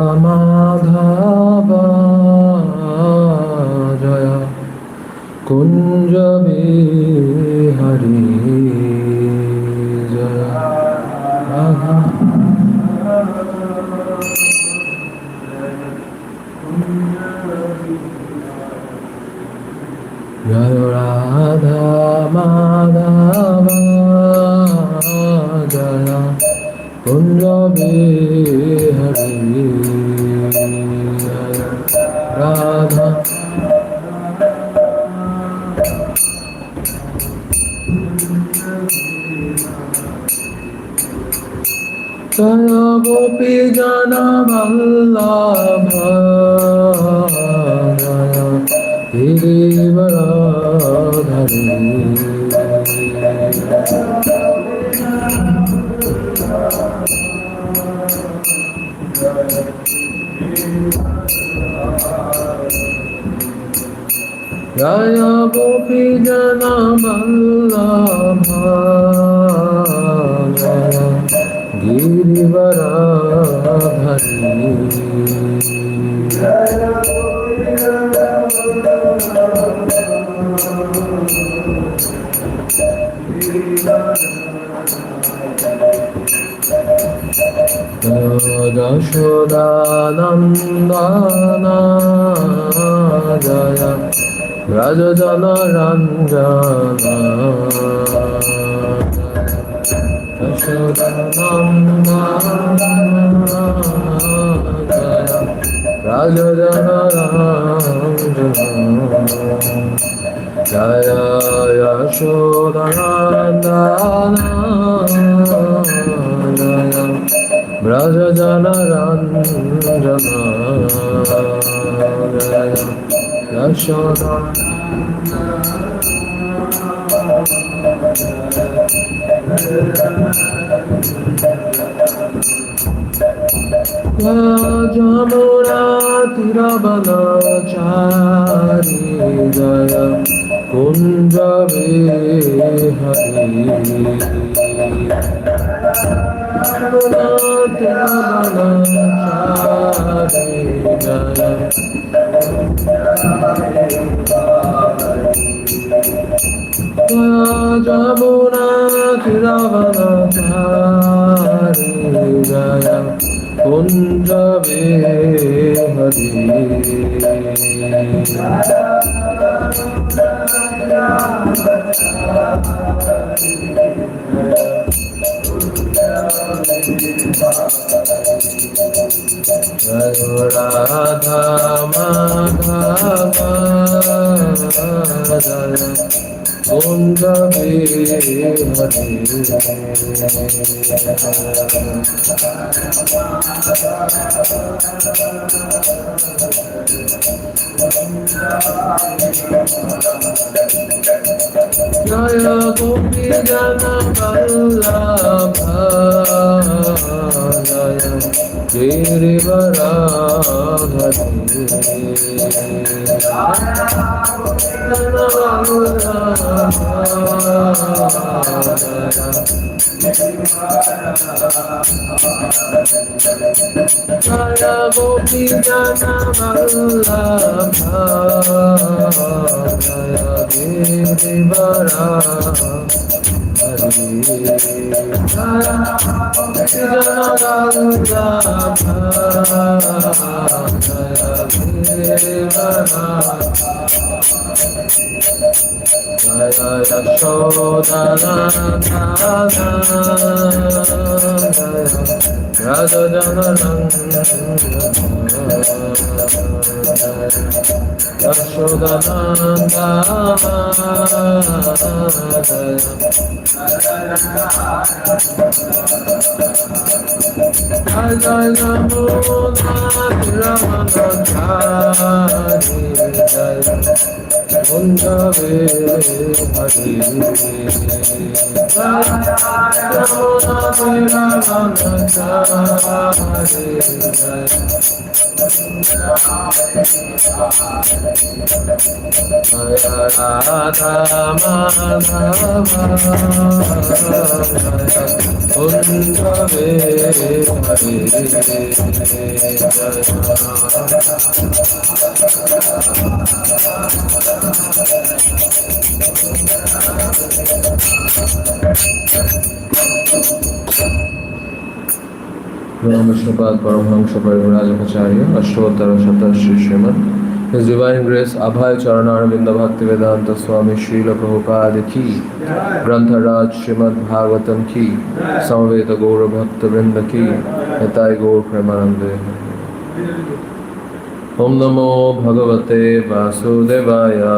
Madhava Jaya Kunja Bihari Jaya Radha Jaya Radha Madhava Jaya Kunja Bihari Jaya Radha Jaya Gopi Jana Vallabha Jaya Girivaradhari Jaya Gopi Jana Vallabha Jaya Yashodanandana Jaya Rajajana Ranjana Yashodanandana Jaya Rajajana Ranjana Jaya Yashodanandana Jaya Brajajana Ranjana Jaya Yashoda Jamuna Tiravanachari Jaya Kunja Vihari Jamuna Tiravanachari Jaya Jamuna Tiravanachari Jaya Kunja Vihari Jaya Radha Madhava Jaya Kunja Vihari Jaya Gopi Jana Vallabha Jaya Girivaradhari Jaya Gopi Jana Vallabha Jaya Girivaradhari Jaya Radha Madhava Kundave Hare Vishnupada Paramahamsa Parivrajakacharya Ashtottara Shatashri Srimad His Divine Grace Abhay Charanaravinda Bhaktivedanta Swami Srila Prabhupada Ki Grantharaj Srimad Bhagavatam Ki Samaveta Gaura Bhakta Vrinda Ki Nitai Gaur Premanande Om Namo Bhagavate Vasudevaya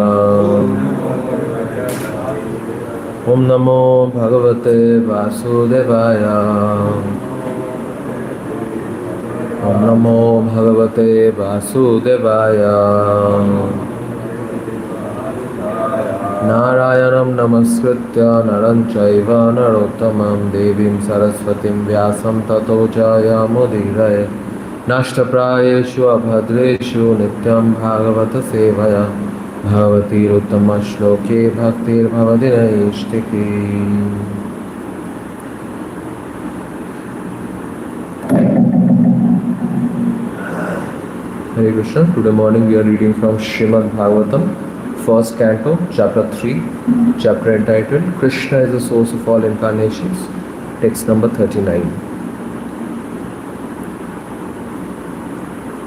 Om Namo Bhagavate Vasudevaya Om Namo Bhagavate Vasudevaya Narayanam Namaskritya Naram Chaiva Narottamam Devim Saraswatim Vyasam Tato Jayamudiraye Nashtaprayeshu Abhadreshu Nityam Bhagavata Sevaya Bhavati Ruttama Shloke Bhaktir Bhavadinaishtiki Hare Krishna. Today morning we are reading from Srimad Bhagavatam, first canto, chapter 3, chapter entitled Krishna is the source of all incarnations, text number 39.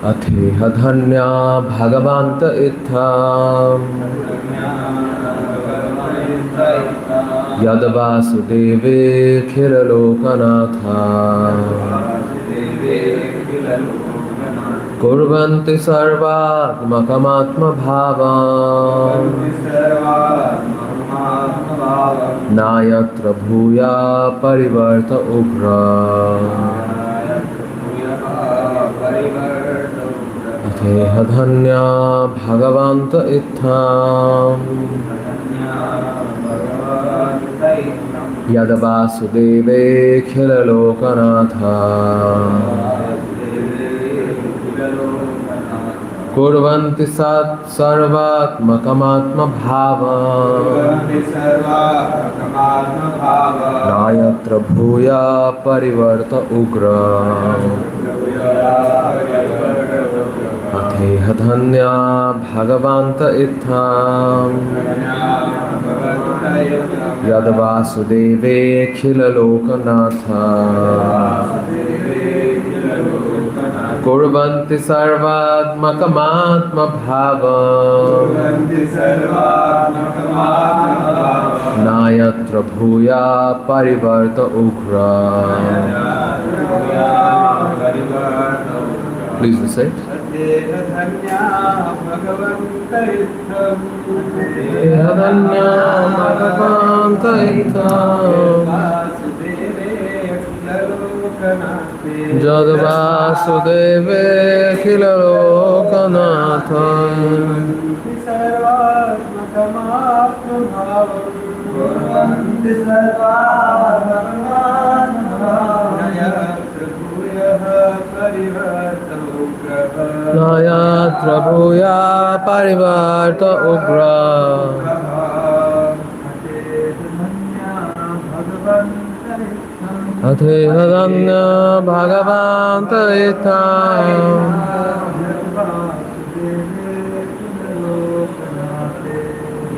Atheha dhanya bhagavanta itham yad vasudeve khiralokanatha Kurvanti sarvatmakamatma bhavam Nayatra bhuya parivarta ugra Atheha dhanya bhagavanta itham Yad vasudeve khilalokanatha Kurvanti sat sarvatmakamatma bhava Nayatra bhuya parivarta ugra Atheha dhanya bhagavanta itham Yad vasudeve khilalokanatha Kurvanti sarvatmakamatma bhava Nayatra bhuya parivarta ugra Please recite. Adanya bhagavanta itham Jad vasudeve khilalokanatha Nayatra bhuya parivarta ugra Atheha dhanya bhagavanta itham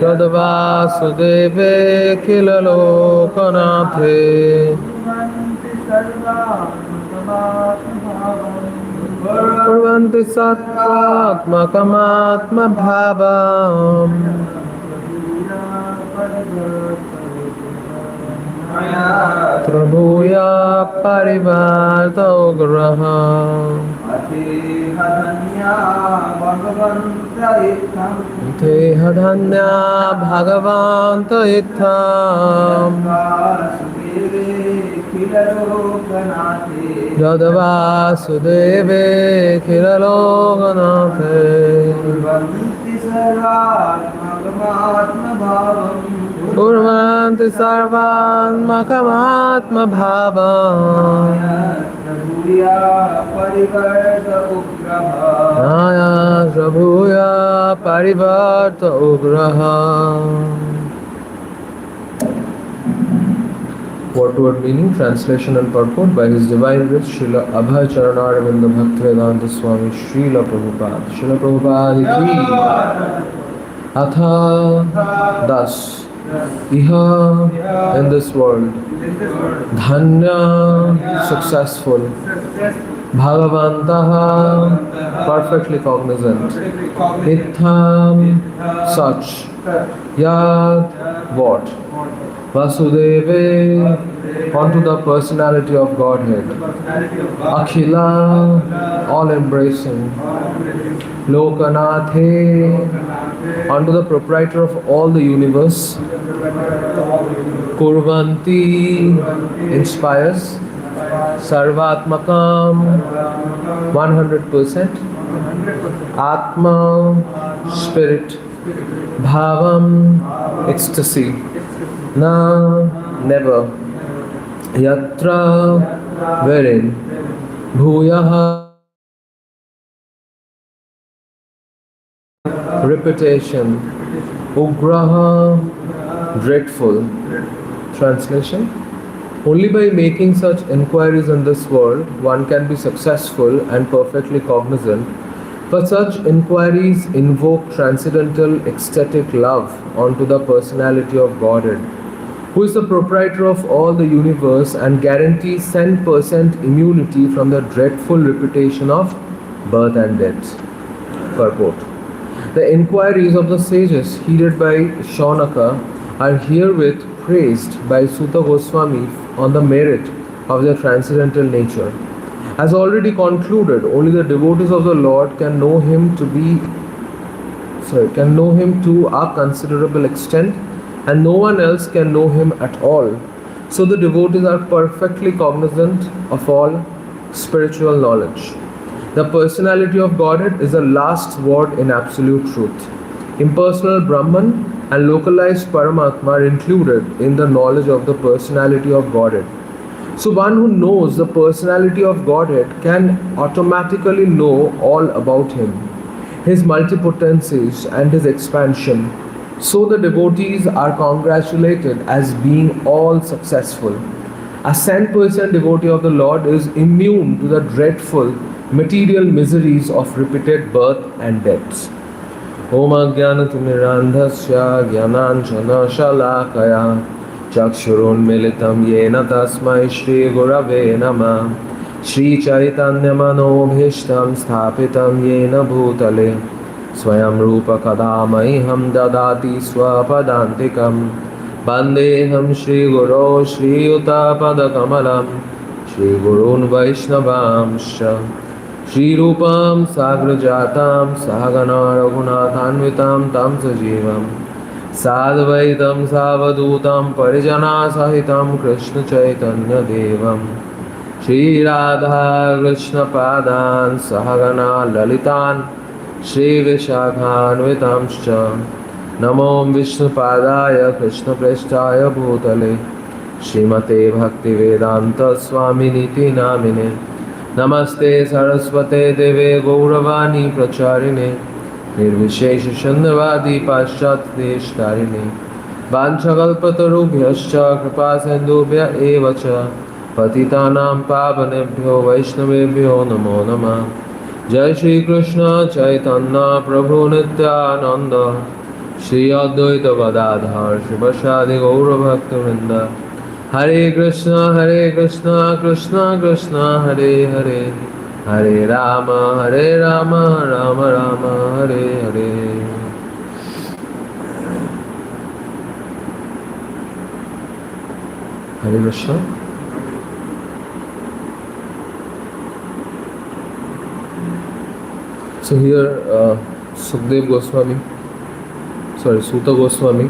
Yad vasudeve khilalokanathe Kurvanti satvatmakamatma bhavam Prabhuya parivarta ugraha Atheha dhanya bhagavanta itham Yad vasudeve khilalokanathe Kurvanti sarvatmakamatma bhava Parivarta Ugraha. Word meaning, translation and purport by His Divine Grace Srila Abhay Charanaravinda Bhaktivedanta Swami Srila Prabhupada. Srila Prabhupada ki Atha Das Iha in this world Dhanya successful Bhagavantaha perfectly cognizant Itham such Yad what Vasudeve onto the personality of Godhead Akhila all embracing Lokanathe unto the proprietor of all the universe Kurvanti inspires Sarvatmakam 100% Atma spirit Bhavam ecstasy Na never Yatra wherein Bhuyaha repetition Ugraha dreadful. Translation: only by making such inquiries in this world one can be successful and perfectly cognizant, but such inquiries invoke transcendental ecstatic love onto the personality of Godhead, who is the proprietor of all the universe and guarantees 10% immunity from the dreadful repetition of birth and death. Purport: the inquiries of the sages heeded by Shaunaka are herewith praised by Suta Goswami on the merit of their transcendental nature. As already concluded, only the devotees of the Lord can know him to a considerable extent, and no one else can know him at all. So the devotees are perfectly cognizant of all spiritual knowledge. The personality of Godhead is the last word in absolute truth. Impersonal Brahman and localized Paramatma are included in the knowledge of the personality of Godhead. So one who knows the personality of Godhead can automatically know all about him, his multipotencies and his expansion. So the devotees are congratulated as being all successful. A 10% devotee of the Lord is immune to the dreadful material miseries of repeated birth and deaths. Om Ajnanatirmirandhasya Jnananjana Shalakaya Chakshurunmilitam Yena Tasmai Shri Gurave Namah Shri Chaitanya Manobhishtam Sthapitam Yena Bhutale Swayam Rupa Kadamaiham Dadati Swapadantikam Bandeham Shri Guru Shri Yuta Padakamalam Shri Gurun Vaishnavamsha Shri Rupam Sagrajatam Sahagana Raghunathanvitam Tam Sajivam Sadvaitam Savadutam Parijana Sahitam Krishna Chaitanya Devam Shri Radha Krishna Padan Sahagana Lalitan Shri Vishakhanvitamscha Namo Vishnu Padaya Krishna Preshtaya Bhutale Srimate Bhakti Vedanta Swami Niti Namine Namaste Saraswate Deve Gauravani Pracharine Nirvishesha Chandravadi Paschat Deshtarine Vanchakalpatarubhyascha Kripa Sindhubhya Evacha Patitanam Pavanebhyo Vaishnavebhyo Namo Namah Jai Shri Krishna Chaitanya Prabhu Nityananda Shri Advaita Gadadhar Shivasadi Gaura Bhaktivinoda Hare Krishna Krishna Krishna Hare Hare Hare Rama Rama Rama Hare Hare. Hare Krishna. So here Suta Goswami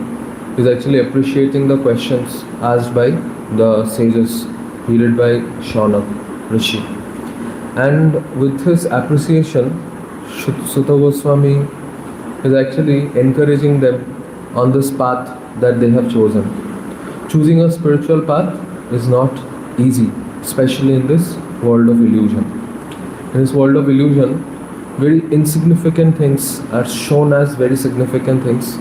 is actually appreciating the questions asked by the sages, heeded by Shaunak Rishi. And with his appreciation, Suta Goswami is actually encouraging them on this path that they have chosen. Choosing a spiritual path is not easy, especially in this world of illusion. In this world of illusion, very insignificant things are shown as very significant things,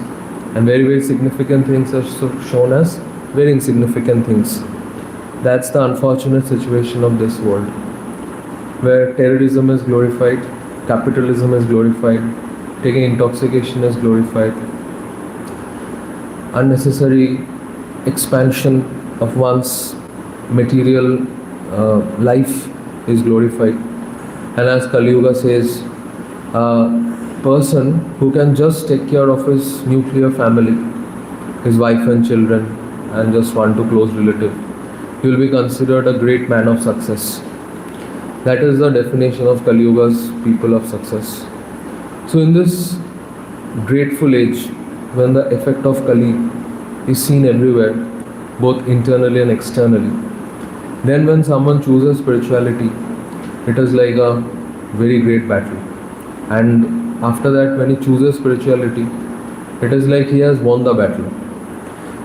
and very, very significant things are shown as very insignificant things. That's the unfortunate situation of this world, where terrorism is glorified, capitalism is glorified, taking intoxication is glorified, unnecessary expansion of one's material life is glorified. And as Kali Yuga says, a person who can just take care of his nuclear family, his wife and children, and just one to close relative, he will be considered a great man of success. That is the definition of Kali Yuga's people of success. So in this grateful age, when the effect of Kali is seen everywhere, both internally and externally, then when someone chooses spirituality, it is like a very great battle. And after that, when he chooses spirituality, it is like he has won the battle.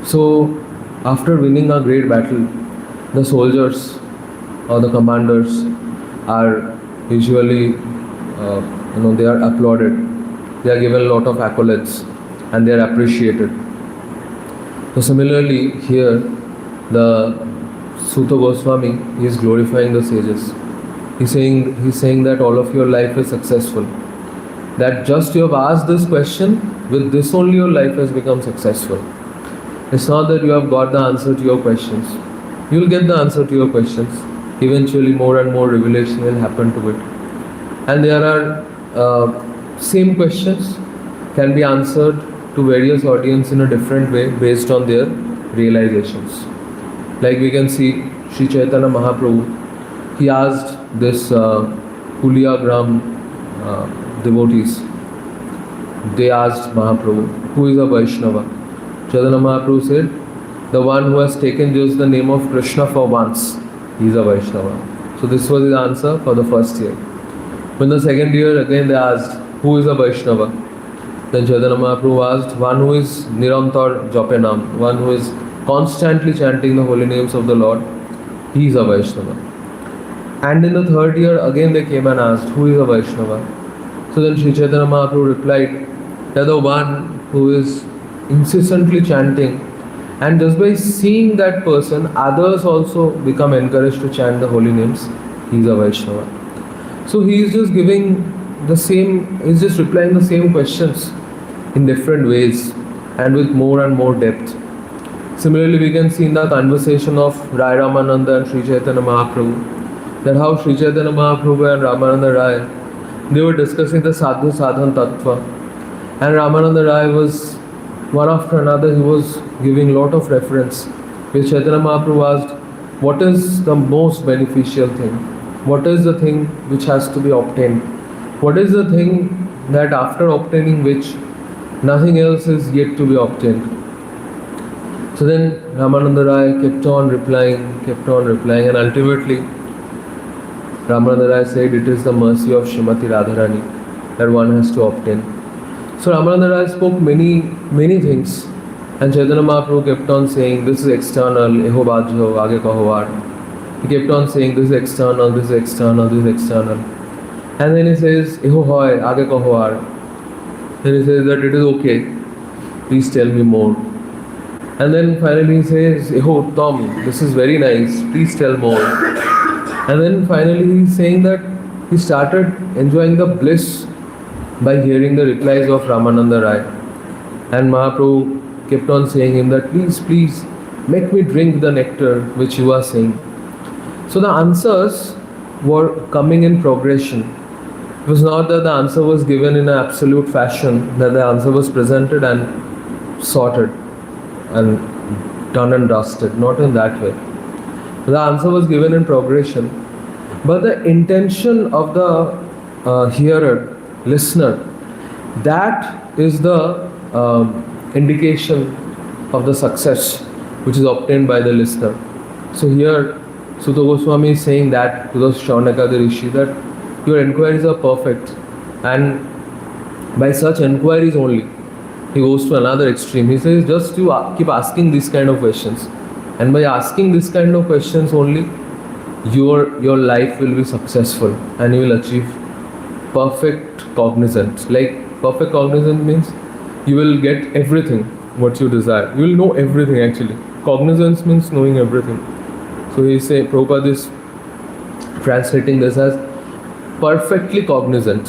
So after winning a great battle, the soldiers or the commanders are usually, they are applauded. They are given a lot of accolades and they are appreciated. So similarly here, the Suta Goswami, he is glorifying the sages. He's saying that all of your life is successful. That just you have asked this question, with this only your life has become successful. It's not that you have got the answer to your questions. You will get the answer to your questions. Eventually more and more revelation will happen to it. And there are same questions can be answered to various audience in a different way based on their realizations. Like we can see Sri Chaitanya Mahaprabhu, he asked this Kuliagram devotees, they asked Mahaprabhu, who is a Vaishnava? Chaitanya Mahaprabhu said, the one who has taken just the name of Krishna for once, he is a Vaishnava. So this was his answer for the first year. When the second year again they asked, who is a Vaishnava? Then Chaitanya Mahaprabhu asked, one who is Nirantar Japenam, one who is constantly chanting the holy names of the Lord, he is a Vaishnava. And in the third year again they came and asked, who is a Vaishnava? So then Sri Chaitanya Mahaprabhu replied that the one who is incessantly chanting, and just by seeing that person, others also become encouraged to chant the holy names, he is a Vaishnava. So he is just giving the same, he is just replying the same questions in different ways and with more and more depth. Similarly, we can see in the conversation of Rai Ramananda and Sri Chaitanya Mahaprabhu, that how Sri Chaitanya Mahaprabhu and Ramananda Rai, they were discussing the sadhu sadhan tattva, and Ramananda Rai was one after another, he was giving lot of reference, which Chaitanya Mahaprabhu asked, what is the most beneficial thing? What is the thing which has to be obtained? What is the thing that after obtaining which nothing else is yet to be obtained? So then Ramananda Rai kept on replying, and ultimately Ramananda Rai said it is the mercy of Srimati Radharani that one has to obtain. So Ramananda Rai spoke many things, and Chaitanya Mahaprabhu kept on saying, this is external, eho bajho, aage kaho vaar. He kept on saying, this is external, this is external, this is external. And then he says, eho hoy, aage kaho vaar. Then he says that it is okay, please tell me more. And then finally he says, eho uttam, this is very nice, please tell more. And then finally he is saying that he started enjoying the bliss by hearing the replies of Ramananda Rai. And Mahaprabhu kept on saying him that please make me drink the nectar which you are saying. So the answers were coming in progression. It was not that the answer was given in an absolute fashion, that the answer was presented and sorted and done and dusted, not in that way. The answer was given in progression, but the intention of the hearer, listener, that is the indication of the success which is obtained by the listener. So here Suta Goswami is saying that to the Shaunaka the Rishi, that your inquiries are perfect, and by such inquiries only he goes to another extreme. He says just you keep asking these kind of questions, and by asking this kind of questions only your life will be successful and you will achieve perfect cognizant. Like perfect cognizant means you will get everything what you desire. You will know everything actually. Cognizance means knowing everything. So he say Prabhupada is translating this as perfectly cognizant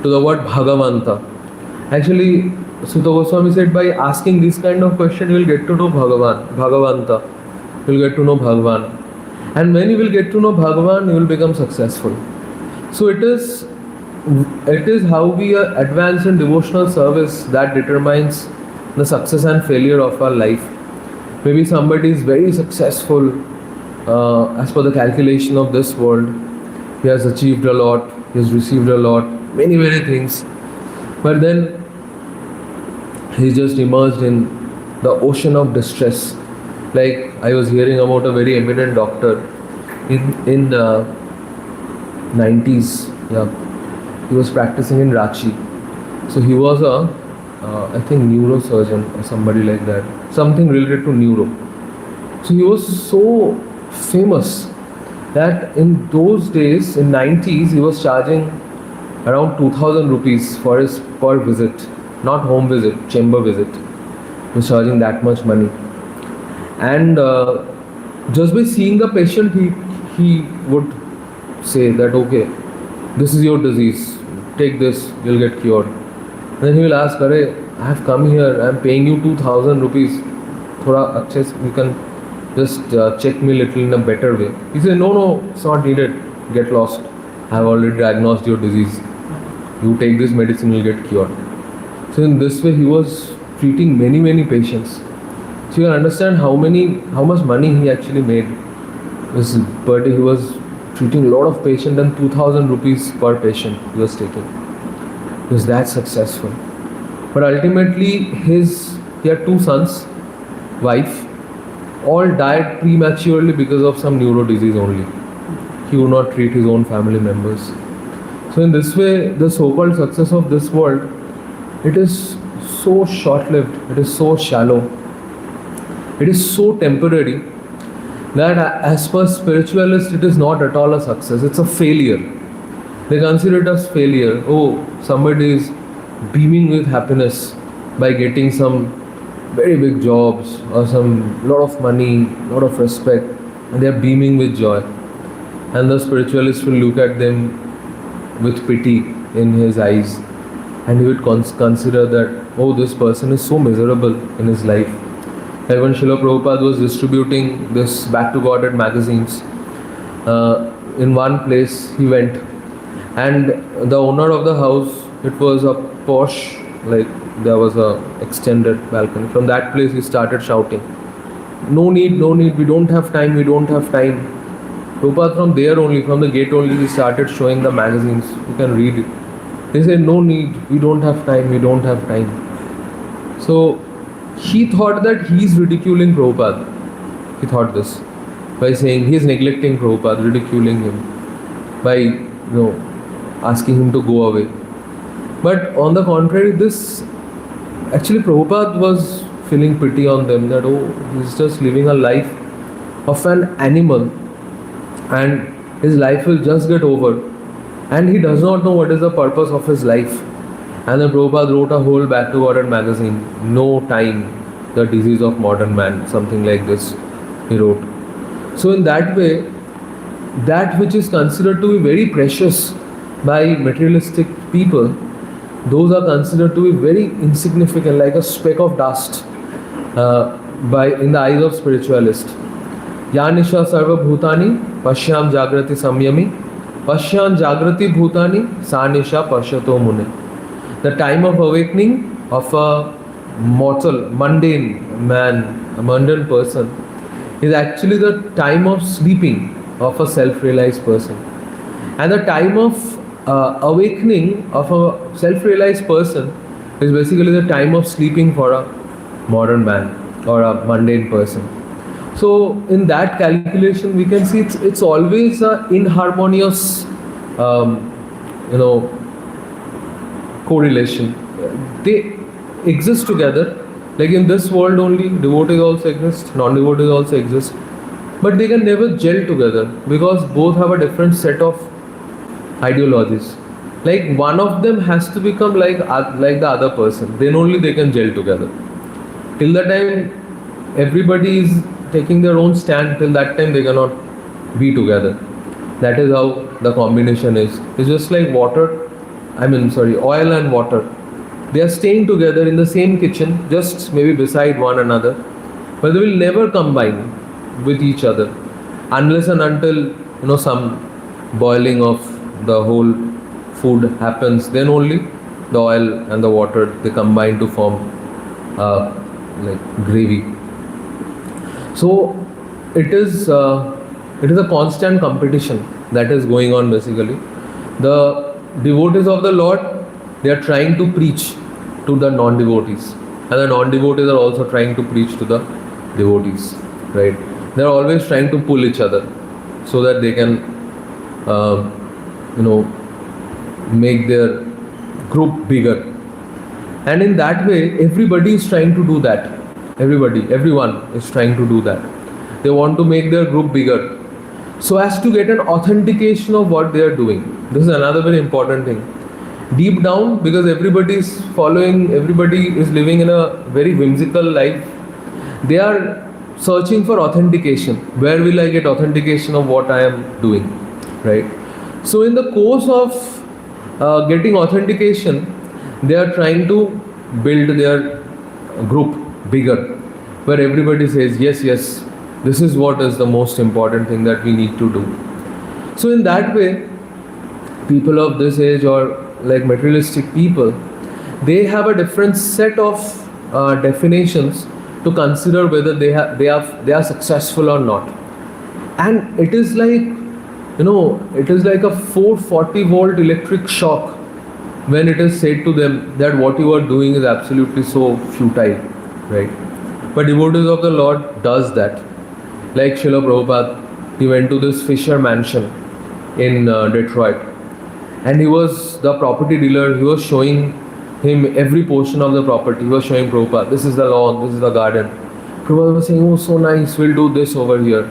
to the word Bhagavanta. Actually, Sutta Goswami said by asking this kind of question, you will get to know Bhagavanta. You will get to know Bhagavan. And when you will get to know Bhagavan, you will become successful. So it is how we advance in devotional service that determines the success and failure of our life. Maybe somebody is very successful as per the calculation of this world. He has achieved a lot, he has received a lot, many things. But then he just immersed in the ocean of distress. Like I was hearing about a very eminent doctor in the 90s. Yeah, he was practicing in Ranchi. So he was I think neurosurgeon or somebody like that, something related to neuro. So he was so famous that in those days, in 90s, he was charging around 2000 rupees for his per visit, not home visit, chamber visit. He was charging that much money. And just by seeing the patient, he would say that, okay, this is your disease, take this, you'll get cured. And then he will ask, Arey, I have come here, I am paying you 2000 rupees. Thoda achhe se, you can just check me little in a better way. He said, no, it's not needed, get lost. I have already diagnosed your disease. You take this medicine, you'll get cured. So in this way, he was treating many patients. So you can understand how much money he actually made. This per day he was treating a lot of patients, and 2000 rupees per patient he was taking. He was that successful. But ultimately he had two sons, wife, all died prematurely because of some neuro disease only. He would not treat his own family members. So in this way, the so-called success of this world, it is so short-lived, it is so shallow, it is so temporary that as per spiritualists, it is not at all a success, it's a failure. They consider it as failure. Oh, somebody is beaming with happiness by getting some very big jobs or some lot of money, lot of respect, and they are beaming with joy. And the spiritualist will look at them with pity in his eyes, and he would consider that, oh, this person is so miserable in his life. Like when Srila Prabhupada was distributing this Back to Godhead magazines, in one place he went, and the owner of the house, it was a posh, like there was a extended balcony. From that place he started shouting, no need, we don't have time. Prabhupada from there only, from the gate only, he started showing the magazines. You can read it. They said, no need, we don't have time. So he thought that he is ridiculing Prabhupada. He thought this by saying he is neglecting Prabhupada, ridiculing him, by asking him to go away. But on the contrary, this actually Prabhupada was feeling pity on them, that he's just living a life of an animal and his life will just get over, and he does not know what is the purpose of his life. And then Prabhupada wrote a whole Back to Godhead magazine, No Time, the Disease of Modern Man, something like this he wrote. So in that way, that which is considered to be very precious by materialistic people, those are considered to be very insignificant, like a speck of dust in the eyes of spiritualists. Yanisha sarva bhutani pashyam jagrati samyami pashyam jagrati bhutani sanisha pashyato mune. The time of awakening of a mortal, mundane man, a mundane person, is actually the time of sleeping of a self-realized person. And the time of awakening of a self-realized person is basically the time of sleeping for a modern man or a mundane person. So in that calculation, we can see it's always an inharmonious, correlation. They exist together. Like in this world only, devotees also exist, non-devotees also exist, but they can never gel together because both have a different set of ideologies. Like one of them has to become like the other person. Then only they can gel together. Till the time everybody is taking their own stand, till that time they cannot be together. That is how the combination is. It's just like oil and water. They are staying together in the same kitchen, just maybe beside one another, but they will never combine with each other unless and until some boiling of the whole food happens. Then only the oil and the water, they combine to form like gravy. So it is a constant competition that is going on. Basically, the devotees of the Lord, they are trying to preach to the non-devotees, and the non-devotees are also trying to preach to the devotees, right? They are always trying to pull each other so that they can make their group bigger. And in that way, everybody is trying to do that. Everyone is trying to do that. They want to make their group bigger so as to get an authentication of what they are doing. This is another very important thing. Deep down, because everybody is living in a very whimsical life, they are searching for authentication. Where will I get authentication of what I am doing, right? So in the course of getting authentication, they are trying to build their group bigger, where everybody says, yes, this is what is the most important thing that we need to do. So in that way, people of this age, or like materialistic people, they have a different set of definitions to consider whether they are successful or not. And it is like a 440 volt electric shock when it is said to them that what you are doing is absolutely so futile, right? But devotees of the Lord does that. Like Srila Prabhupada, he went to this Fisher mansion in Detroit, and he was the property dealer. He was showing him every portion of the property. He was showing Prabhupada, this is the lawn, this is the garden. Prabhupada was saying, oh, so nice, we'll do this over here.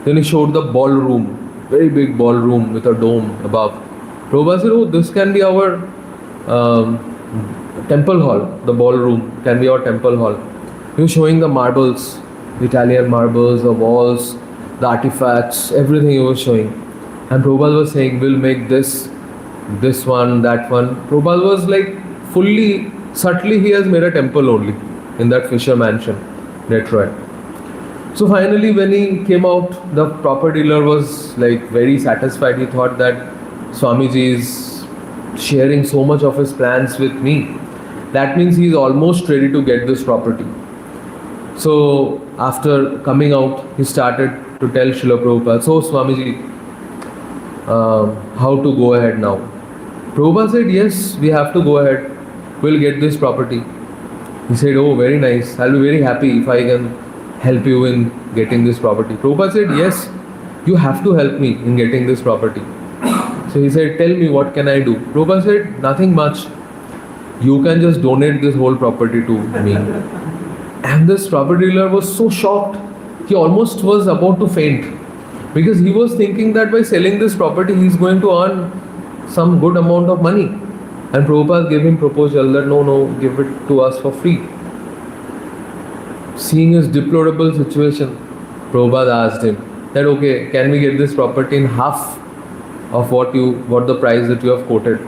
Then he showed the ballroom, very big ballroom with a dome above. Prabhupada said, oh, this can be our temple hall. The ballroom can be our temple hall. He was showing the marbles, the Italian marbles, the walls, the artifacts, everything he was showing. And Prabhupada was saying, we'll make this one, that one. Prabhupada was like subtly he has made a temple only in that Fisher mansion, Detroit. So finally when he came out, the property dealer was like very satisfied. He thought that Swamiji is sharing so much of his plans with me. That means he is almost ready to get this property. So after coming out, he started to tell Srila Prabhupada, so Swamiji, how to go ahead now? Prabhupada said, yes, we have to go ahead. We'll get this property. He said, oh, very nice. I'll be very happy if I can help you in getting this property. Prabhupada said, yes, you have to help me in getting this property. So he said, tell me, what can I do? Prabhupada said, nothing much. You can just donate this whole property to me. And this property dealer was so shocked, he almost was about to faint. Because he was thinking that by selling this property, he is going to earn some good amount of money. And Prabhupada gave him proposal that no, give it to us for free. Seeing his deplorable situation, Prabhupada asked him that, okay, can we get this property in half of what the price that you have quoted?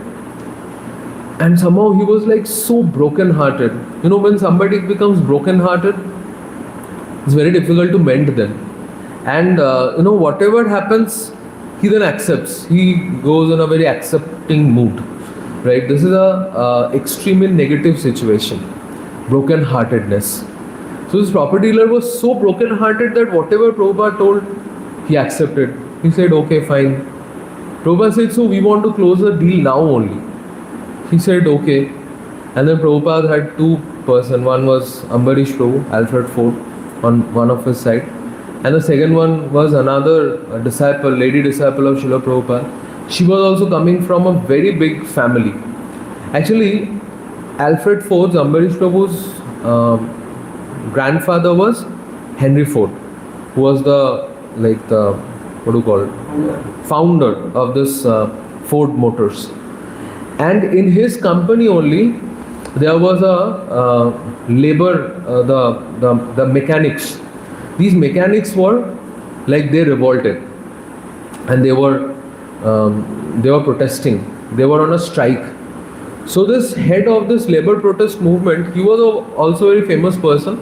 And somehow he was like so broken hearted. When somebody becomes broken hearted, it's very difficult to mend them. And whatever happens, he then accepts. He goes in a very accepting mood, right? This is a extremely negative situation, broken heartedness. So this property dealer was so broken hearted that whatever Prabhupada told, he accepted. He said, okay, fine. Prabhupada said, so we want to close the deal now only. He said, okay. And then Prabhupada had two persons. One was Ambarisa Prabhu, Alfred Ford, on one of his side. And the second one was another lady disciple of Srila Prabhupada. She was also coming from a very big family. Actually, Alfred Ford's, Ambarisa Prabhu's grandfather was Henry Ford, who was the founder of this Ford Motors. And in his company only, there was a labor, the mechanics. These mechanics were like, they revolted, and they were protesting. They were on a strike. So this head of this labor protest movement, he was also a very famous person,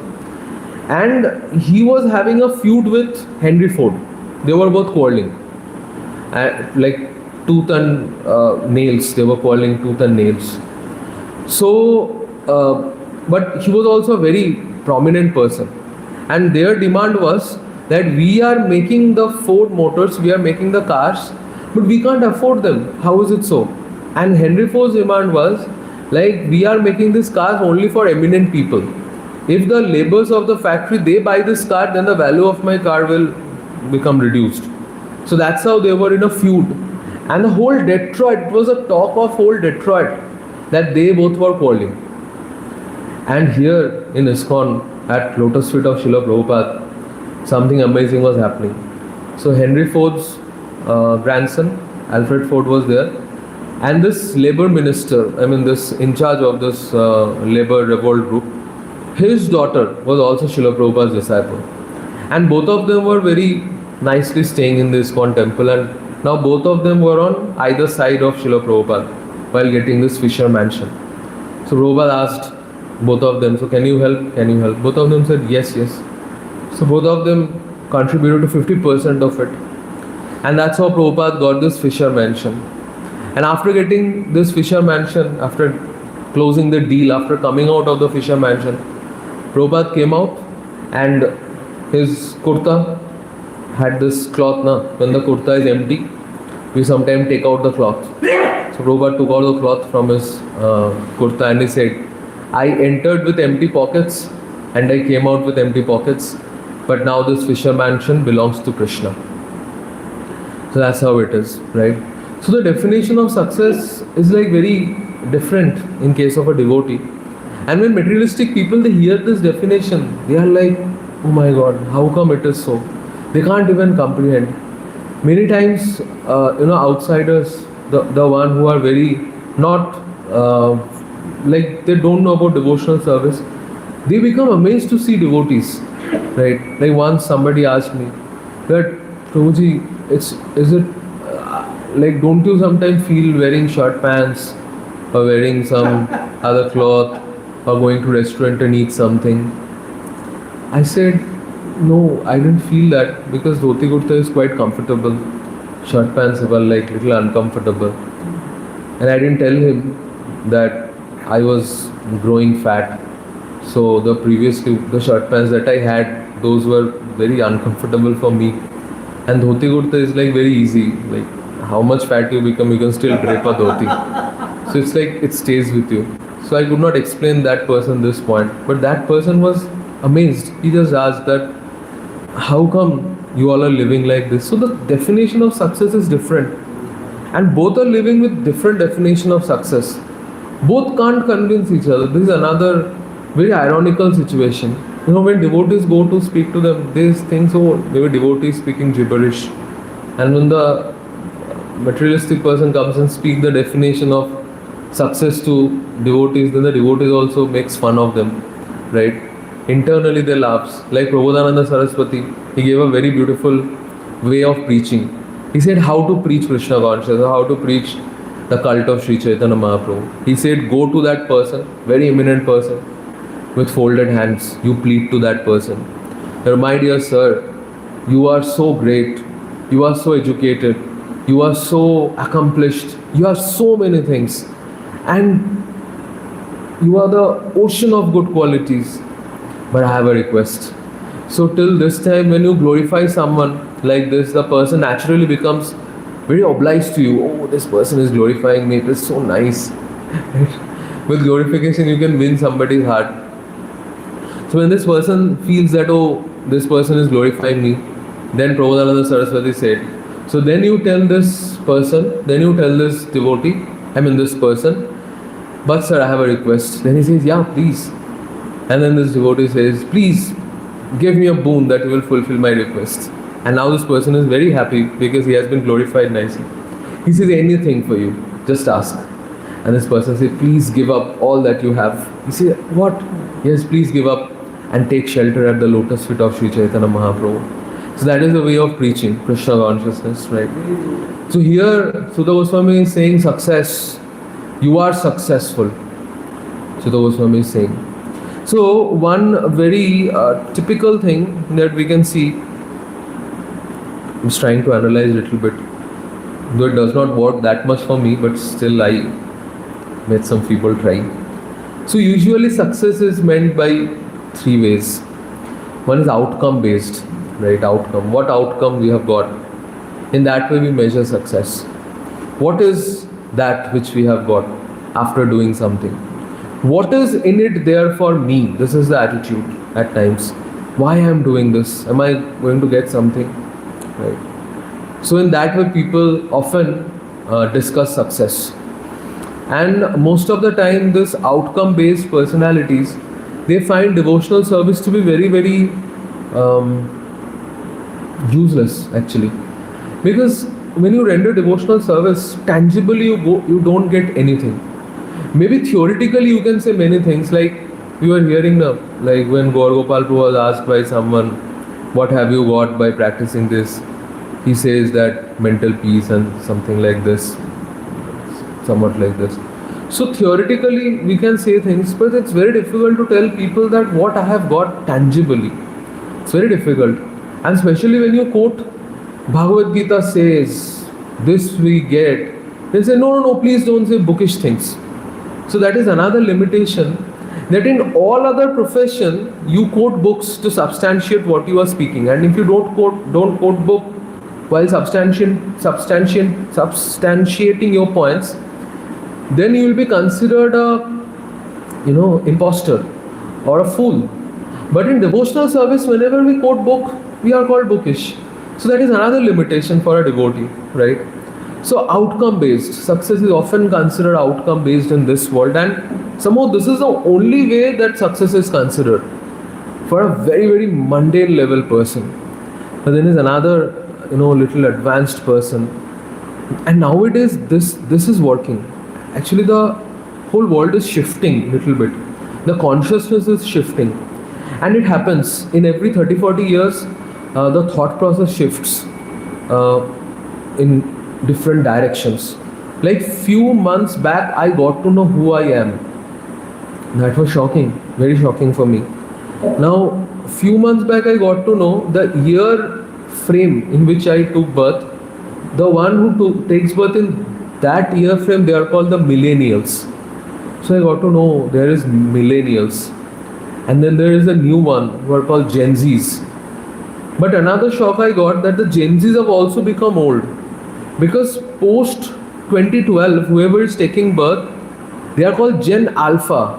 and he was having a feud with Henry Ford. They were both quarreling, like tooth and nails. They were quarreling tooth and nails. So, but he was also a very prominent person, and their demand was that we are making the Ford motors, we are making the cars, but we can't afford them. How is it so? And Henry Ford's demand was like, we are making these cars only for eminent people. If the laborers of the factory, they buy this car, then the value of my car will become reduced. So that's how they were in a feud. And the whole Detroit, it was a talk of whole Detroit that they both were quarreling. And here in ISKCON, at Lotus Feet of Srila Prabhupada, something amazing was happening. So Henry Ford's grandson, Alfred Ford, was there. And this labor minister, this in charge of this labor revolt group, his daughter was also Srila Prabhupada's disciple. And both of them were very nicely staying in the ISKCON temple, and now both of them were on either side of Srila Prabhupada while getting this Fisher mansion. So Prabhupada asked both of them, so can you help? Can you help? Both of them said yes, yes. So both of them contributed to 50% of it. And that's how Prabhupada got this Fisher mansion. And after getting this Fisher mansion, after closing the deal, after coming out of the Fisher mansion, Prabhupada came out, and his kurta had this cloth. When the kurta is empty, we sometimes take out the cloth. So Prabhupada took out the cloth from his kurta, and he said, I entered with empty pockets and I came out with empty pockets, but now this Fisher mansion belongs to Krishna. So that's how it is, right? So the definition of success is like very different in case of a devotee. And when materialistic people, they hear this definition, they are like, oh my God, how come it is so? They can't even comprehend. Many times, outsiders, the one who are very not, like they don't know about devotional service, they become amazed to see devotees, right? Like once somebody asked me that, Prabhuji, is it like, don't you sometimes feel wearing short pants or wearing some other cloth or going to restaurant and eat something? I said, no, I didn't feel that, because dhoti kurta is quite comfortable. Short pants were like little uncomfortable. And I didn't tell him that I was growing fat. So the short pants that I had, those were very uncomfortable for me. And dhoti kurta is like very easy. Like how much fat you become, you can still drape a dhoti. So it's like it stays with you. So I could not explain that person this point. But that person was amazed. He just asked that, how come you all are living like this? So the definition of success is different. And both are living with different definition of success. Both can't convince each other. This is another very ironical situation. When devotees go to speak to them, they think, oh, they were devotees speaking gibberish. And when the materialistic person comes and speaks the definition of success to devotees, then the devotees also makes fun of them, right? Internally they laughs. Like Prabodhananda Saraswati, he gave a very beautiful way of preaching. He said how to preach Krishna consciousness, how to preach the cult of Sri Chaitanya Mahaprabhu. He said, go to that person, very eminent person, with folded hands. You plead to that person. My dear sir, you are so great, you are so educated, you are so accomplished, you are so many things, and you are the ocean of good qualities. But I have a request. So till this time, when you glorify someone like this, the person naturally becomes very obliged to you. Oh, this person is glorifying me, it is so nice. With glorification, you can win somebody's heart. So when this person feels that, oh, this person is glorifying me, then Prabodhananda Saraswati said, so then you tell this person, then you tell this devotee, this person, but sir, I have a request. Then he says, yeah, please. And then this devotee says, please give me a boon that will fulfill my request. And now this person is very happy because he has been glorified nicely. He says, anything for you, just ask. and this person say, please give up all that you have. You say, what? Yes, please give up and take shelter at the lotus feet of Sri Chaitanya Mahaprabhu. So that is the way of preaching Krishna consciousness, right? So here Sudha Goswami is saying success. You are successful. Sudha Goswami is saying. So one very typical thing that we can see, I'm just trying to analyze a little bit, though it does not work that much for me, but still I met some people trying. So usually success is meant by three ways. One is outcome based, right? Outcome. What outcome we have got? In that way we measure success. What is that which we have got after doing something? What is in it there for me? This is the attitude at times. Why I am doing this? Am I going to get something? Right. So in that way people often discuss success. And most of the time this outcome based personalities, they find devotional service to be very, very useless actually. Because when you render devotional service, tangibly you don't get anything. Maybe theoretically you can say many things, like we were hearing like when Gaur Gopal Prabhu was asked by someone, what have you got by practicing this? He says that mental peace and something like this, somewhat like this. So theoretically we can say things, but it's very difficult to tell people that what I have got tangibly. It's very difficult. And especially when you quote Bhagavad Gita says, this we get, they say, no, please don't say bookish things. So that is another limitation, that in all other profession, you quote books to substantiate what you are speaking. And if you don't quote book while substantiating your points, then you will be considered a, imposter or a fool. But in devotional service, whenever we quote book, we are called bookish. So that is another limitation for a devotee, right? So outcome based, success is often considered outcome based in this world, and somehow this is the only way that success is considered for a very, very mundane level person. But then is another, little advanced person, and nowadays this is working. Actually the whole world is shifting little bit. The consciousness is shifting, and it happens in every 30-40 years. The thought process shifts in different directions. Like few months back I got to know who I am. That was shocking, very shocking for me. Now few months back I got to know the year frame in which I took birth. The one who takes birth in that year frame, they are called the millennials. So I got to know there is millennials, and then there is a new one who are called Gen Zs. But another shock I got, that the Gen Zs have also become old, because post 2012 whoever is taking birth, they are called Gen Alpha.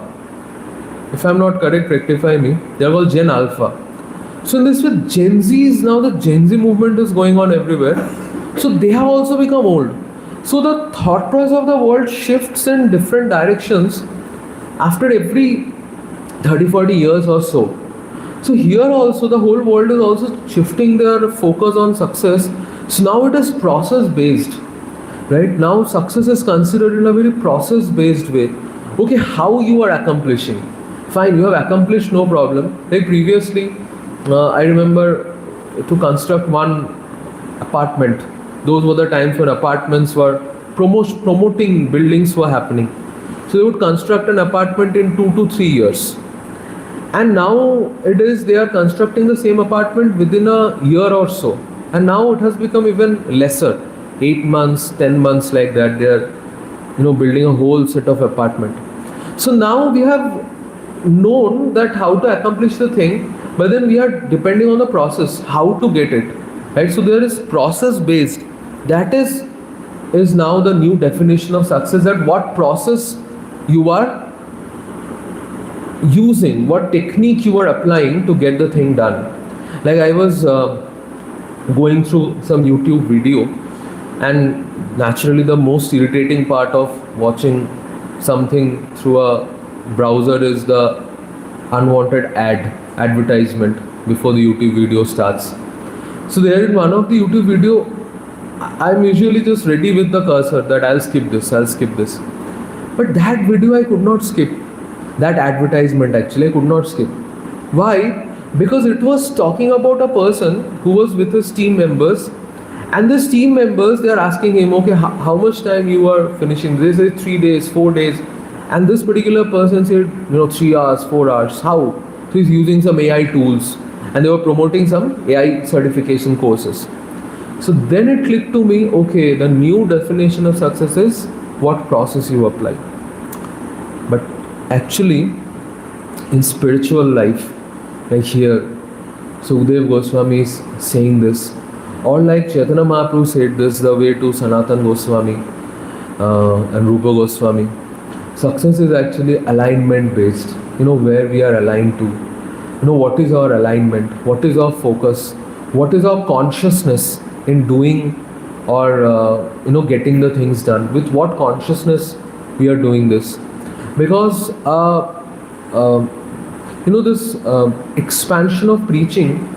If I am not correct, rectify me. They are called Gen Alpha. So in this way, Gen Zs, now the Gen Z movement is going on everywhere. So they have also become old. So the thought process of the world shifts in different directions after every 30-40 years or so. So here also the whole world is also shifting their focus on success. So now it is process based, right? Now success is considered in a very process based way. Okay, how you are accomplishing? Fine, you have accomplished, no problem. Like previously, I remember to construct one apartment. Those were the times when apartments were promoting buildings were happening. So they would construct an apartment in 2 to 3 years. And now it is, they are constructing the same apartment within a year or so. And now it has become even lesser, 8 months, 10 months, like that. They are, building a whole set of apartment. So now we have known that how to accomplish the thing, but then we are depending on the process, how to get it, right? So there is process based. That is now the new definition of success, that what process you are using, what technique you are applying to get the thing done. Like I was going through some YouTube video, and naturally the most irritating part of watching something through a browser is the unwanted advertisement before the YouTube video starts. So there in one of the YouTube video, I'm usually just ready with the cursor that I'll skip this. But that video I could not skip. That advertisement actually I could not skip. Why? Because it was talking about a person who was with his team members, and this team members, they are asking him, okay, how much time you are finishing? They say 3 days, 4 days, and this particular person said, 3 hours, 4 hours. How? So he's using some AI tools, and they were promoting some AI certification courses. So then it clicked to me, okay, the new definition of success is what process you apply. But actually, in spiritual life, like here, Sukhdev Goswami is saying this, or like Chaitanya Mahaprabhu said this, the way to Sanatan Goswami and Rupa Goswami. Success is actually alignment based, where we are aligned to. What is our alignment? What is our focus? What is our consciousness in doing or getting the things done? With what consciousness we are doing this? Because this expansion of preaching,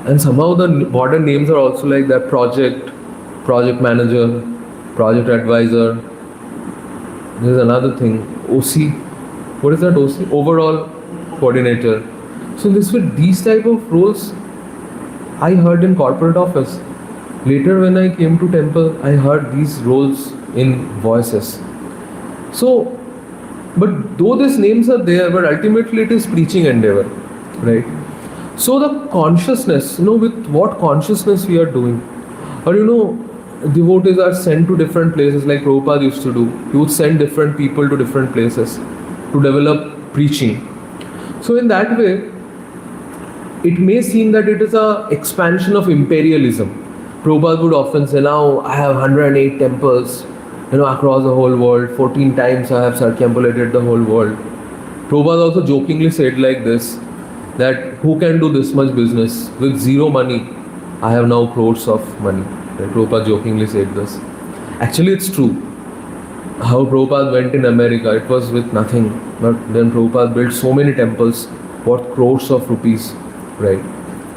and somehow the modern names are also like that: project manager, project advisor. There's another thing, OC. What is that OC? Overall coordinator. So these type of roles I heard in corporate office. Later when I came to temple, I heard these roles in voices. So, but though these names are there, but ultimately it is preaching endeavor, right? So the consciousness, with what consciousness we are doing, or devotees are sent to different places like Prabhupada used to do. He would send different people to different places to develop preaching. So in that way, it may seem that it is an expansion of imperialism. Prabhupada would often say, now I have 108 temples, across the whole world. 14 times I have circumambulated the whole world. Prabhupada also jokingly said like this, that who can do this much business with zero money? I have now crores of money. Right? Prabhupada jokingly said this. Actually, it's true. How Prabhupada went in America, it was with nothing. But then Prabhupada built so many temples worth crores of rupees. Right.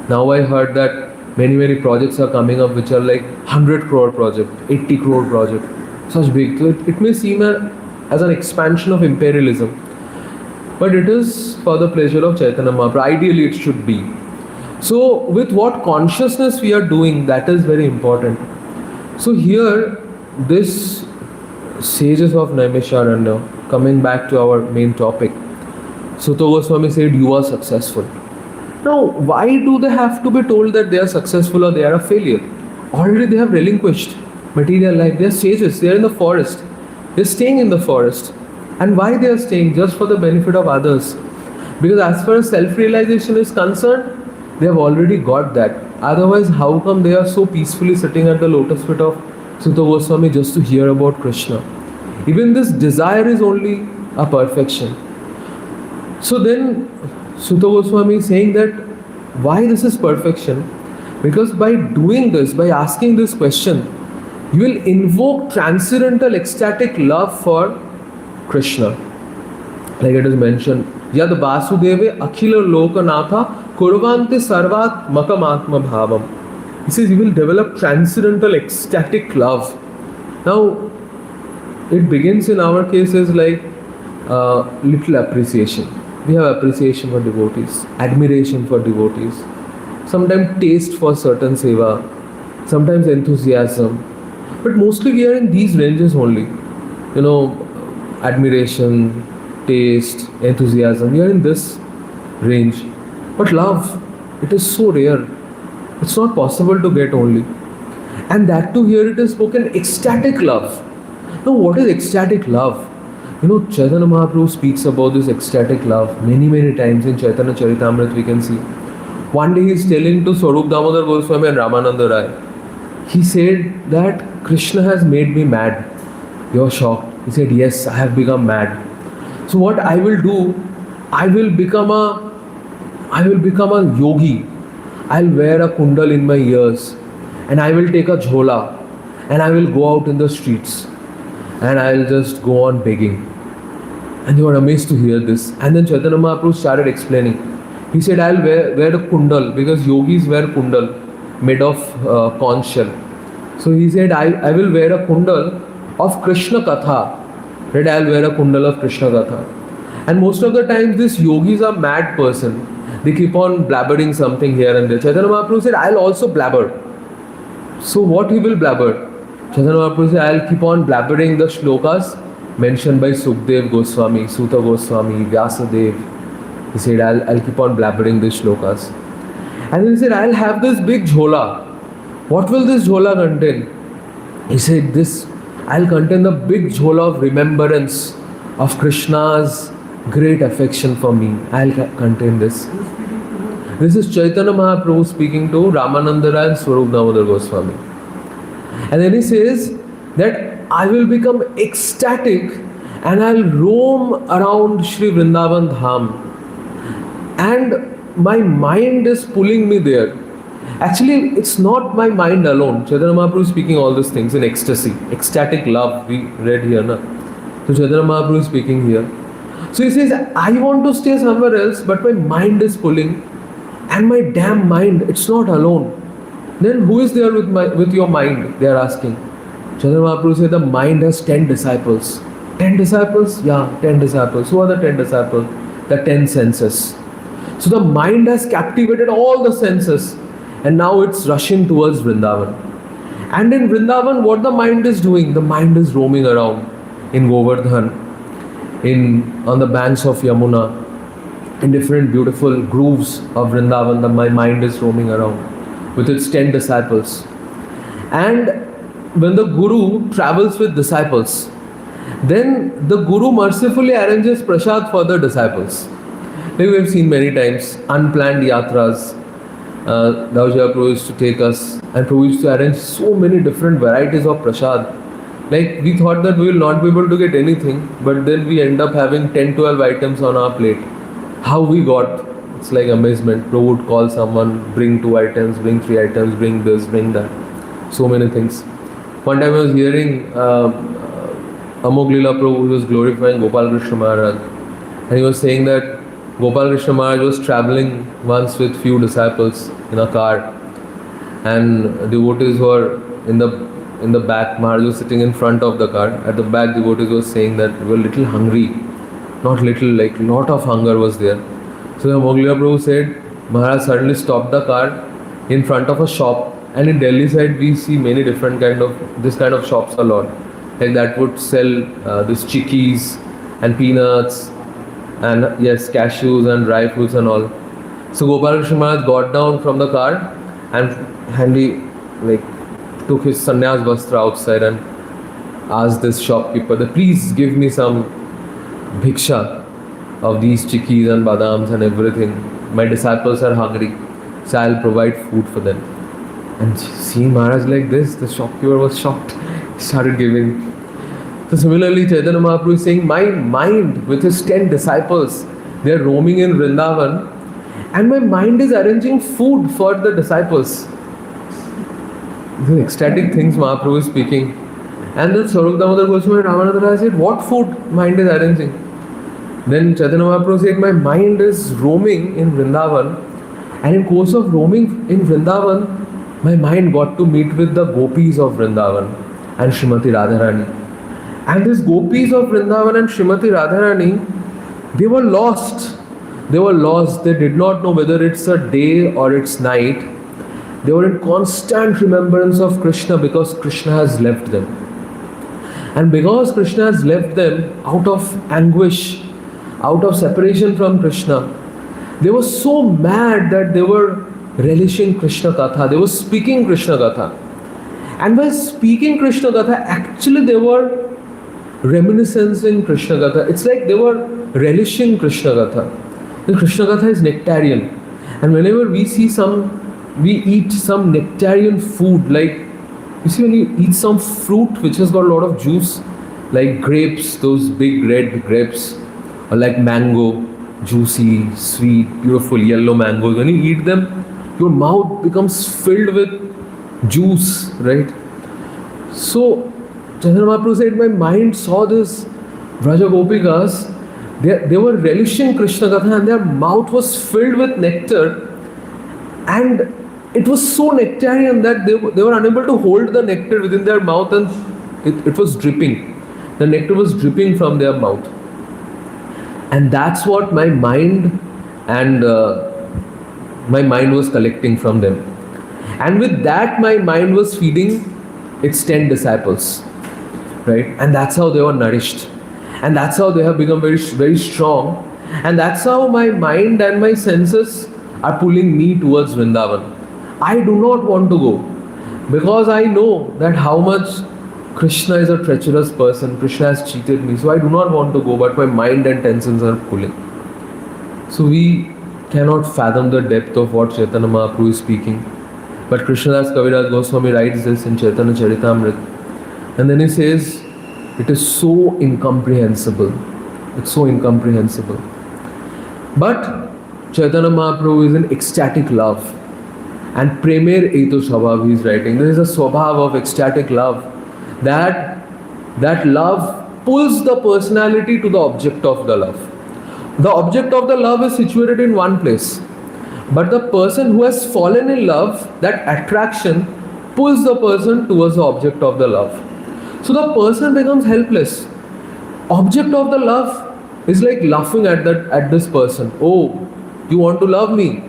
Now I heard that many projects are coming up which are like 100 crore project, 80 crore project. Such big. So it may seem as an expansion of imperialism. But it is for the pleasure of Chaitanya Mahaprabhu. Ideally it should be. So with what consciousness we are doing, that is very important. So here, this sages of Naimisharanya, coming back to our main topic, Sutta Goswami said, you are successful. Now, why do they have to be told that they are successful or they are a failure? Already they have relinquished material life. They are sages, they are in the forest. They are staying in the forest. And why they are staying? Just for the benefit of others. Because as far as self-realization is concerned, they have already got that. Otherwise, how come they are so peacefully sitting at the lotus feet of Sutta Goswami just to hear about Krishna? Even this desire is only a perfection. So then, Sutta Goswami is saying that why this is perfection? Because by doing this, by asking this question, you will invoke transcendental ecstatic love for Krishna. Like it is mentioned, Yad Vasudeve Akhila Lokanatha Kurvanti Sarvat Makamatma Bhavam. He says you will develop transcendental ecstatic love. Now, it begins in our cases like little appreciation. We have appreciation for devotees, admiration for devotees, sometimes taste for certain seva, sometimes enthusiasm. But mostly we are in these ranges only. Admiration, taste, enthusiasm. We are in this range. But love, it is so rare. It's not possible to get only. And that too here it is spoken ecstatic love. Now what is ecstatic love? Chaitanya Mahaprabhu speaks about this ecstatic love many times in Chaitanya Charitamrita we can see. One day he is telling to Swarup Damodar Goswami and Ramananda Rai. He said that Krishna has made me mad. You are shocked. He said, yes, I have become mad. So what I will do, I will become a yogi. I'll wear a kundal in my ears and I will take a jhola and I will go out in the streets and I'll just go on begging. And they were amazed to hear this. And then Chaitanya Mahaprabhu started explaining. He said, I'll wear a kundal because yogis wear kundal made of conch shell. So he said, I will wear a kundal of Krishna Katha Right? I'll wear a kundal of Krishna Katha. And most of the time, these yogis are mad person. They keep on blabbering something here and there. Chaitanya Mahaprabhu said, I'll also blabber. So what he will blabber? Chaitanya Mahaprabhu said, I'll keep on blabbering the shlokas mentioned by Sukdev Goswami, Suta Goswami, Vyasadev. He said, I'll keep on blabbering these shlokas. And then he said, I'll have this big jhola. What will this jhola contain? He said, I'll contain the big jhola of remembrance of Krishna's great affection for me. I'll contain this. This is Chaitanya Mahaprabhu speaking to Ramananda Rai and Swarup Damodar Goswami. And then he says that I will become ecstatic and I'll roam around Sri Vrindavan Dham. And my mind is pulling me there. Actually, it's not my mind alone. Chaitanya Mahaprabhu is speaking all these things in ecstasy, ecstatic love. We read here, na? So Chaitanya Mahaprabhu is speaking here. So he says, I want to stay somewhere else, but my mind is pulling, and my damn mind, it's not alone. Then who is there with your mind? They are asking. Chaitanya Mahaprabhu says the mind has 10 disciples. 10 disciples? Yeah, 10 disciples. Who are the 10 disciples? The 10 senses. So the mind has captivated all the senses. And now it's rushing towards Vrindavan. And in Vrindavan, what the mind is doing? The mind is roaming around in Govardhan, on the banks of Yamuna, in different beautiful grooves of Vrindavan. My mind is roaming around with its 10 disciples. And when the Guru travels with disciples, then the Guru mercifully arranges prasad for the disciples. Like we have seen many times, unplanned yatras. Daujaya Prabhu used to take us, and Prabhu used to arrange so many different varieties of prasad. Like we thought that we will not be able to get anything, but then we end up having 10-12 items on our plate. How we got, it's like amazement. Prabhu would call someone, bring 2 items, bring 3 items, bring this, bring that. So many things. One time I was hearing Amog Leela Prabhu, who was glorifying Gopal Krishna Maharaj, and he was saying that Gopal Krishna Maharaj was traveling once with few disciples in a car, and devotees were in the back. Maharaj was sitting in front of the car. At the back, devotees were saying that we were little hungry. Not little, like lot of hunger was there. So Moghliya Prabhu said, Maharaj suddenly stopped the car in front of a shop, and in Delhi side we see many different this kind of shops a lot. Like that would sell this chikkis and peanuts, and yes, cashews and dry fruits and all. So Gopal Krishna Maharaj got down from the car and he took his sannyas vastra outside and asked this shopkeeper that please give me some bhiksha of these chikkis and badams and everything. My disciples are hungry, so I'll provide food for them. And seeing Maharaj like this, the shopkeeper was shocked. He started giving. So similarly, Chaitanya Mahaprabhu is saying, my mind with his 10 disciples, they are roaming in Vrindavan, and my mind is arranging food for the disciples. The ecstatic things Mahaprabhu is speaking. And then Swarup Damodar Goswami and Ramananda Rai said, what food mind is arranging? Then Chaitanya Mahaprabhu said, my mind is roaming in Vrindavan, and in course of roaming in Vrindavan, my mind got to meet with the gopis of Vrindavan and Srimati Radharani. And these gopis of Vrindavan and Srimati Radharani, they were lost. They were lost. They did not know whether it's a day or it's night. They were in constant remembrance of Krishna because Krishna has left them. And because Krishna has left them out of anguish, out of separation from Krishna, they were so mad that they were relishing Krishna Katha. They were speaking Krishna Katha. And by speaking Krishna Katha, actually they were reminiscing Krishna Katha. It's like they were relishing Krishna Katha. The Krishna Katha is nectarian. And whenever we eat some nectarian food, like, you see when you eat some fruit which has got a lot of juice, like grapes, those big red grapes, or like mango, juicy, sweet, beautiful yellow mangoes. When you eat them, your mouth becomes filled with juice, right? So, Chaitanya Mahaprabhu said, my mind saw this Vraja Gopikas, they were relishing Krishna Katha and their mouth was filled with nectar, and it was so nectarian that they were unable to hold the nectar within their mouth, and it was dripping. The nectar was dripping from their mouth. And that's what my mind and my mind was collecting from them. And with that, my mind was feeding its 10 disciples, right? And that's how they were nourished. And that's how they have become very, very strong. And that's how my mind and my senses are pulling me towards Vrindavan. I do not want to go because I know that how much Krishna is a treacherous person. Krishna has cheated me. So I do not want to go, but my mind and tensions are pulling. So we cannot fathom the depth of what Chaitanya Mahaprabhu is speaking. But Krishnadas Kaviraj Goswami writes this in Chaitanya Charitamrita. And then he says, it is so incomprehensible. It's so incomprehensible. But Chaitanya Mahaprabhu is in ecstatic love. And Premer Eito Swabhav he is writing. There is a Swabhav of ecstatic love. That love pulls the personality to the object of the love. The object of the love is situated in one place. But the person who has fallen in love, that attraction pulls the person towards the object of the love. So the person becomes helpless. Object of the love is like laughing at this person. Oh, you want to love me?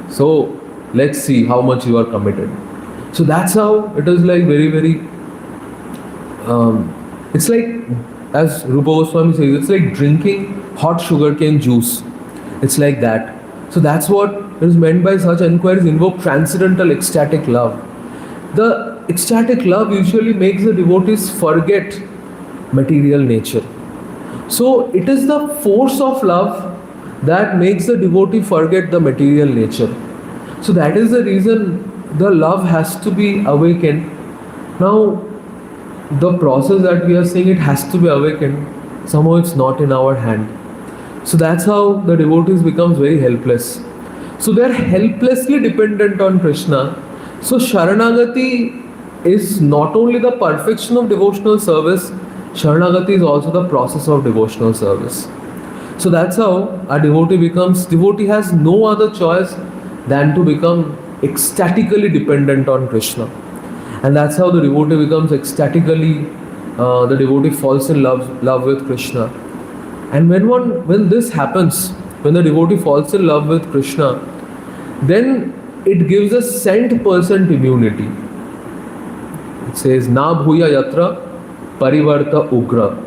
So let's see how much you are committed. So that's how it is like very, very it's like, as Rupa Goswami says, it's like drinking hot sugarcane juice. It's like that. So that's what is meant by such enquiries invoke transcendental ecstatic love. The ecstatic love usually makes the devotees forget material nature. So it is the force of love that makes the devotee forget the material nature. So that is the reason the love has to be awakened. Now, the process that we are saying, it has to be awakened. Somehow it's not in our hand. So that's how the devotees becomes very helpless. So they are helplessly dependent on Krishna. So Sharanagati is not only the perfection of devotional service, Sharanagati is also the process of devotional service. So that's how a devotee has no other choice than to become ecstatically dependent on Krishna. And that's how the devotee becomes ecstatically, the devotee falls in love with Krishna. And when this happens, when the devotee falls in love with Krishna, then it gives a cent% immunity. It says, Na bhuya yatra parivarta ugra.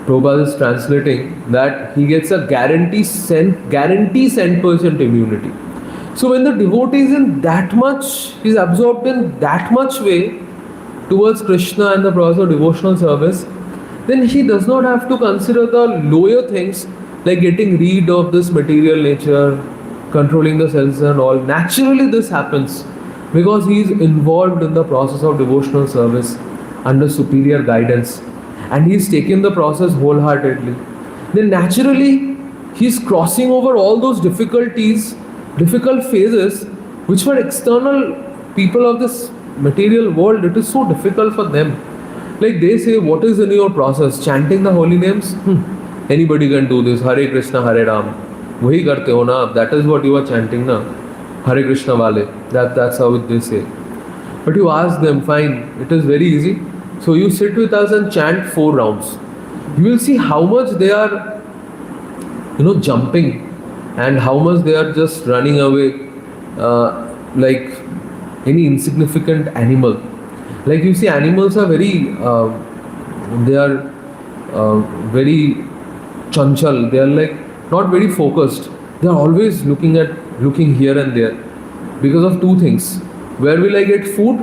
Prabhupada is translating that he gets a guarantee cent% immunity. So when the devotee is in that much, he is absorbed in that much way towards Krishna and the process of devotional service, then he does not have to consider the lower things like getting rid of this material nature, controlling the senses and all. Naturally this happens because he is involved in the process of devotional service under superior guidance and he is taking the process wholeheartedly. Then naturally he is crossing over all those difficult phases which for external people of this material world, it is so difficult for them. Like they say, what is in your process? Chanting the holy names? Anybody can do this. Hare Krishna, Hare Ram. Wahi karte ho na. That is what you are chanting na. Hare Krishna wale. That's how they say. But you ask them, fine, it is very easy. So you sit with us and chant 4 rounds. You will see how much they are, jumping and how much they are just running away like any insignificant animal. Like you see, animals are very, they are very chanchal. They are like not very focused. They are always looking here and there because of 2 things. Where will I get food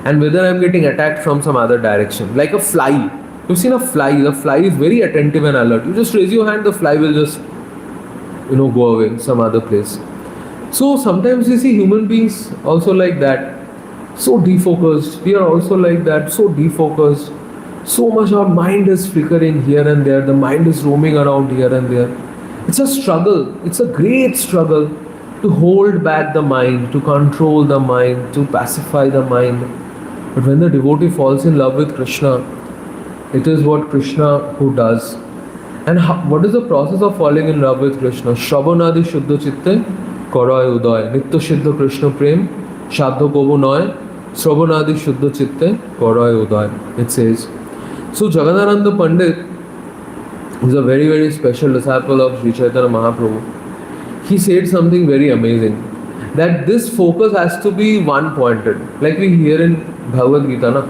and whether I am getting attacked from some other direction. Like a fly. You've seen a fly. The fly is very attentive and alert. You just raise your hand, the fly will just go away some other place. So sometimes you see human beings also like that. So defocused. We are also like that, so defocused. So much our mind is flickering here and there. The mind is roaming around here and there. It's a struggle. It's a great struggle to hold back the mind, to control the mind, to pacify the mind. But when the devotee falls in love with Krishna, it is what Krishna who does. And what is the process of falling in love with Krishna? Shravanadi Shuddha Chitte Karay Uday Nitya Siddha Krishna Prem Shadha Kobo Noy Shravanadi Shuddha Chitte Karay Uday. It says. So Jagadananda Pandit is a very, very special disciple of Sri Chaitanya Mahaprabhu. He said something very amazing, that this focus has to be one pointed. Like we hear in Bhagavad Gita, na?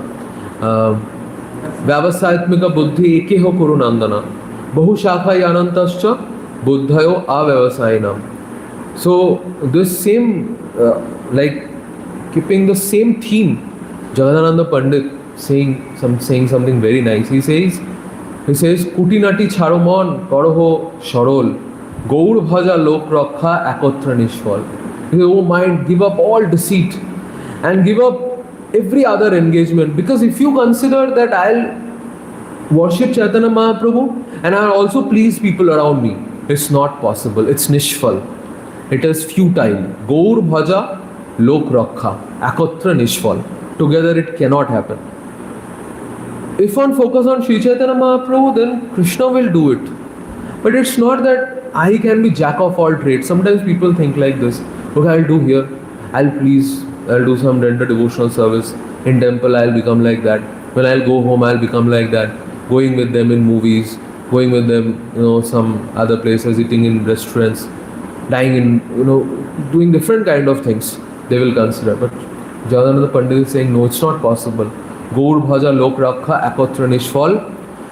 Vyavasayatmika buddhi ekeho kuru nandana bahu shakhai anantascha buddhayo avyavasayinam. So this same, like keeping the same theme, Jagadananda Pandit saying something very nice. He says, Kutinati charomon koroho sharol Gaur bhaja lok rakha ekotra nishfal. He says, oh mind, give up all deceit and give up every other engagement. Because if you consider that I'll worship Chaitanya Mahaprabhu and I'll also please people around me, it's not possible. It's nishfal. It is futile. Gaur bhaja lok rakha ekotra nishfal. Together it cannot happen. If one focus on Sri Chaitanya Mahaprabhu, then Krishna will do it. But it's not that I can be jack of all trades. Sometimes people think like this. Okay, I'll do here. I'll do some render devotional service. In temple, I'll become like that. When I'll go home, I'll become like that. Going with them in movies, going with them, some other places, eating in restaurants, dying in, doing different kind of things they will consider. But Jagadananda Pandit is saying, no, it's not possible. Gaur bhaja lok rakha ekotra nishfal.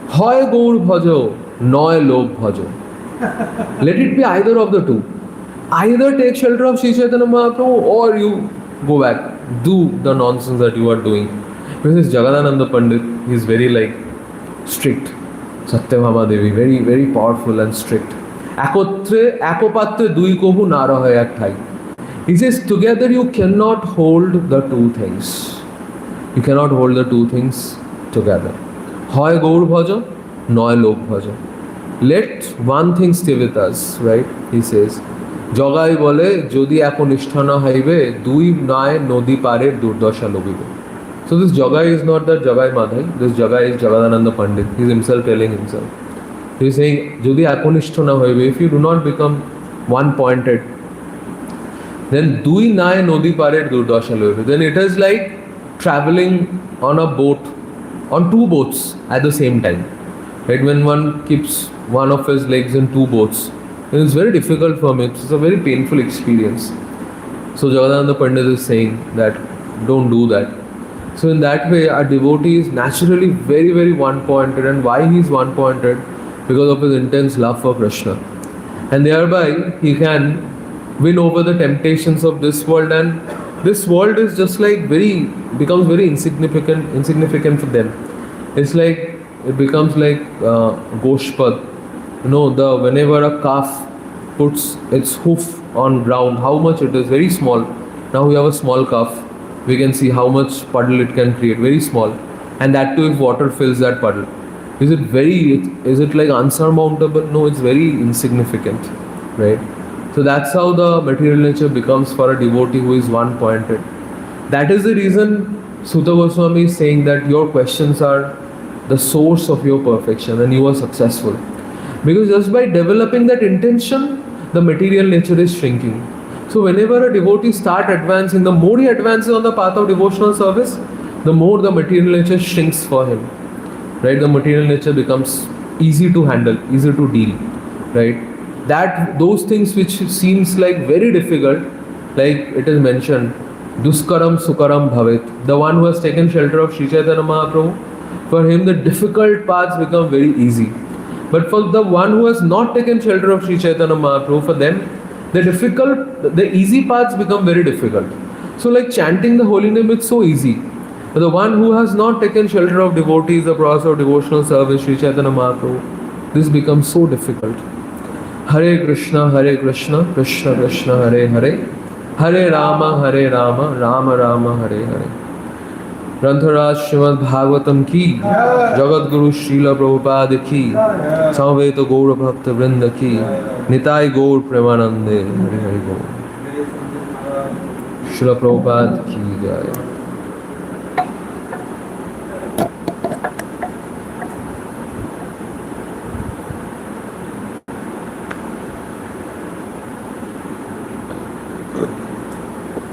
Hoy gaur bhajo, noy lok bhajo. Let it be either of the two. Either take shelter of Sri Chaitanya Mahaprabhu or you go back. Do the nonsense that you are doing. Because Jagadananda Pandit, he is very strict. Satyabhama Devi, very, very powerful and strict. Ekotre, ekopatre dui kohu nara hai ek thai. He says, together you cannot hold the two things. You cannot hold the two things together. Hoy gaur bhaja, noy lok bhaja. Let one thing stay with us, right? He says, Jogai bole, jodi ekonishthana haibe, dui nai nodi pare durdasha lobibe. So this Jogai is not that Jogai Madhai. This Jogai is Jagadananda Pandit. He is himself telling himself. He is saying, jodi ekonishthana haibe, if you do not become one-pointed, then dui nai nodi pare durdasha lobibe. Then it is like traveling on a boat, on two boats at the same time. Right? When one keeps one of his legs in two boats, then it's very difficult for me. It's a very painful experience. So Jagadananda Pandit is saying that don't do that. So in that way, a devotee is naturally very, very one-pointed. And why he is one-pointed? Because of his intense love for Krishna. And thereby, he can win over the temptations of this world, and this world is just becomes very insignificant for them. It's like, it becomes like Goshpad. Whenever a calf puts its hoof on ground, how much it is, very small. Now we have a small calf. We can see how much puddle it can create, very small. And that too if water fills that puddle. Is it like unsurmountable? No, it's very insignificant, right? So that's how the material nature becomes for a devotee who is one-pointed. That is the reason Sutta Goswami is saying that your questions are the source of your perfection and you are successful. Because just by developing that intention, the material nature is shrinking. So whenever a devotee starts advancing, the more he advances on the path of devotional service, the more the material nature shrinks for him. Right? The material nature becomes easy to handle, easy to deal. Right? That those things which seems like very difficult, like it is mentioned, Duskaram Sukaram Bhavet. The one who has taken shelter of Sri Chaitanya Mahaprabhu, for him the difficult paths become very easy. But for the one who has not taken shelter of Sri Chaitanya Mahaprabhu, for them the easy paths become very difficult. So like chanting the holy name, it's so easy. But the one who has not taken shelter of devotees, the process of devotional service, Sri Chaitanya Mahaprabhu, this becomes so difficult. Hare Krishna, Krishna Krishna, Hare Hare, Hare Rama, Rama Rama, Hare Hare. ग्रंथराज Shrimad Bhagavatam की, जगत गुरु श्रील प्रभुपाद की, समवेत गौर भक्त वृंद की, निताय गौर प्रेमानंदे, हरि हरि बोल। श्रील प्रभुपाद की जय।